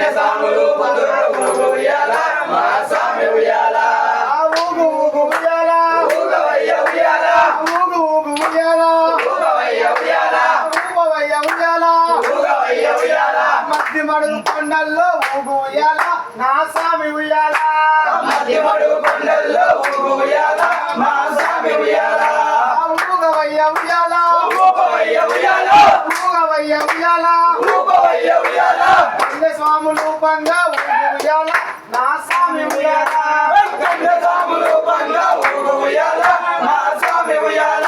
కన్యసాములు పొద్దున ఊగు ఉయ్యాల మా స్వామి ఉయ్యాల ఊగు ఊగు ఉయ్యాల ఊగవయ్య ఉయ్యాల ఊగు ఊగు ఉయ్యాల ఊగవయ్య ఉయ్యాల ఊగవయ్య ఉయ్యాల ఊగవయ్య ఉయ్యాల మధ్య మడుగు కొండల్లో ఊగు ఉయ్యాల నా స్వామి ఉయ్యాల మధ్యమడు కొండల్లో ఊగు ఉయ్యాల మా స్వామి ఉయ్యాల ఊగవయ్య ఉయ్యాల ఊగవయ్య ఉయ్యాల ఊగవయ్య ఉయ్యాల ఊగవయ్య ఉయ్యాల స్వాములు పంగా ఊగు ఉయ్యాల నా స్వామి ఉయ్యాల కన్యసాములు పంగా ఊగు ఉయ్యాల మా స్వామి ఉయ్యాల